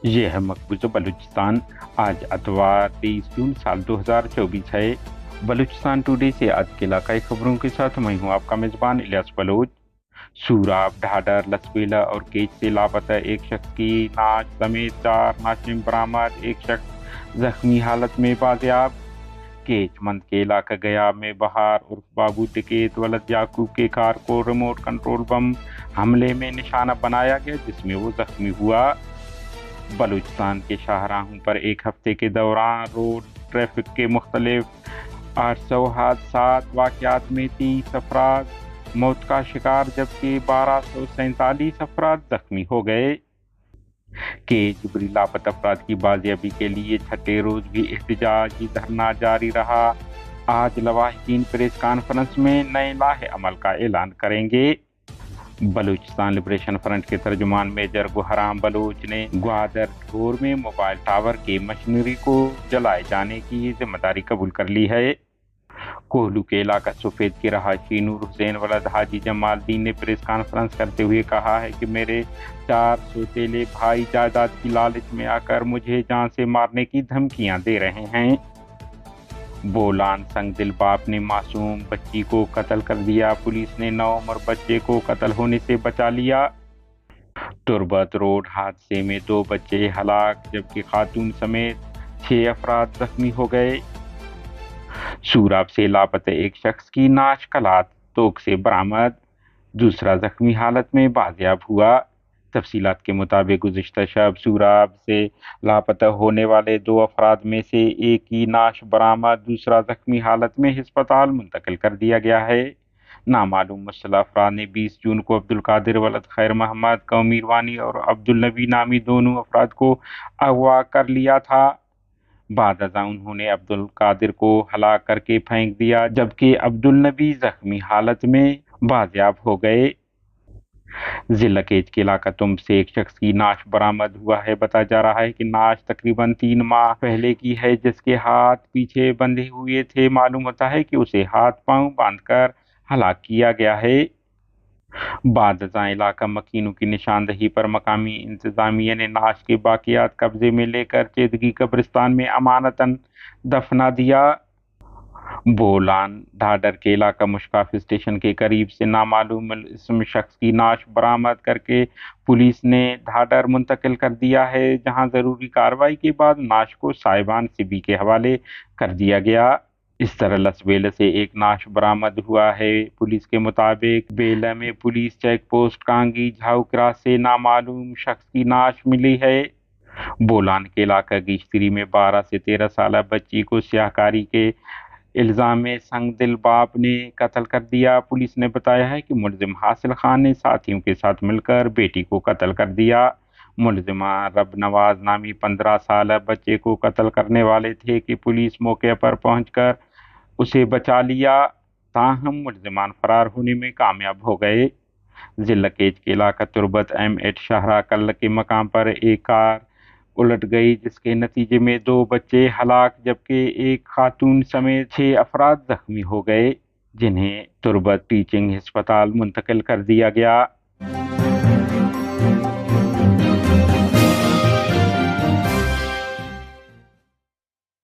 ये है मकबूजा बलूचिस्तान। आज अतवार 23 जून साल 2024 है। बलूचिस्तान टुडे से आज के इलाकाई खबरों के साथ मैं हूं आपका मेजबान इलियास बलोच। सूराब, ढाडर, लसबेला और केच से लापता एक शख्स की नाश समेत 4 नाशिम बरामद, एक शख्स जख्मी हालत में बाजियाब। केचमंद के इलाका गया में बहार उर्फ बाबू टिकेत वलद याकूब के कार को रिमोट कंट्रोल बम हमले में निशाना बनाया गया, जिसमें वो जख्मी हुआ। बलूचिस्तान के शाहराहों पर एक हफ्ते के दौरान रोड ट्रैफिक के मुख्तलिफ 800 हादसात वाक़यात में 30 अफराद मौत का शिकार, जबकि 1247 अफराद जख्मी हो गए। के जबरी लापता अफराद की बाजियाबी के लिए छठे रोज भी एहतजाजी धरना जारी रहा। आज लवाहिकीन प्रेस कॉन्फ्रेंस में नए लाहे अमल का ऐलान करेंगे। बलूचिस्तान लिबरेशन फ्रंट के तर्जुमान मेजर गुहराम बलोच ने ग्वादर ढोर में मोबाइल टावर के मशीनरी को जलाए जाने की जिम्मेदारी कबूल कर ली है। कोहलू के इलाका सफेद के रहायशी नूर हुसैन वलद हाजी जमालदीन ने प्रेस कॉन्फ्रेंस करते हुए कहा है कि मेरे 4 सौतेले भाई जायदाद की लालच में आकर मुझे जान से मारने की धमकियां दे रहे हैं। बोलान संगदिल बाप ने मासूम बच्ची को कत्ल कर दिया, पुलिस ने 9 उम्र बच्चे को कत्ल होने से बचा लिया। तुर्बत रोड हादसे में 2 बच्चे हलाक, जबकि खातून समेत 6 अफराद जख्मी हो गए। सूराब से लापता एक शख्स की नाश कलात तोक से बरामद, दूसरा जख्मी हालत में बाजियाब हुआ। तफसीलात के मुताबिक गुज़िश्ता शब सूराब से लापता होने वाले 2 अफराद में से एक की नाश बरामद, दूसरा जख्मी हालत में हिस्पताल मुंतकिल कर दिया गया है। नामालूम मुश्तला अफराद ने 20 जून को अब्दुल कादिर वलद खैर मोहम्मद कौमीरवानी और अब्दुल नबी नामी दोनों अफराद को अगवा कर लिया था। बाद अज़ां उन्होंने अब्दुल कादिर को हलाक करके फेंक दिया, जबकि अब्दुल नबी जख्मी हालत में बाजियाब हो गए। जिला केज के इलाका तुम से एक शख्स की नाश बरामद हुआ है। बताया जा रहा है कि नाश तकरीबन 3 माह पहले की है, जिसके हाथ पीछे बंधे हुए थे। मालूम होता है कि उसे हाथ पांव बांधकर हलाक किया गया है। बाद इलाका मकीनों की निशानदही पर मकामी इंतजामिया ने नाश के बाकियात कब्जे में लेकर चेदगी कब्रिस्तान में अमानतन दफना दिया। बोलान ढाडर के इलाका मुश्काफ स्टेशन के करीब से नामालूम इसम शख्स की नाश बरामद करके पुलिस ने ढाडर मुंतकिल कर दिया है, जहां जरूरी कार्रवाई के बाद नाश को साहिबान सिबी के हवाले कर दिया गया। इस तरह लसबेला से एक नाश बरामद हुआ है। पुलिस के मुताबिक बेला में पुलिस चेक पोस्ट कांगी झाऊ क्रास से नामालूम शख्स की नाश मिली है। बोलान के इलाका गिश्तरी में 12 से 13 साल बच्ची को स्याहकारी के इल्जाम में संगदिल बाप ने कत्ल कर दिया। पुलिस ने बताया है कि मुलजिम हासिल खान ने साथियों के साथ मिलकर बेटी को कत्ल कर दिया। मुलजिमा रब नवाज नामी 15 साल बच्चे को कत्ल करने वाले थे कि पुलिस मौके पर पहुंचकर उसे बचा लिया, ताहम मुलजिमान फरार होने में कामयाब हो गए। जिला केज के इलाका तुर्बत M8 शाहरा कल के मकाम पर एक कार उलट गई, जिसके नतीजे में 2 बच्चे हलाक, जबकि एक खातून समेत 6 अफराद जख्मी हो गए, जिन्हें तुर्बत टीचिंग अस्पताल मुंतकिल कर दिया गया।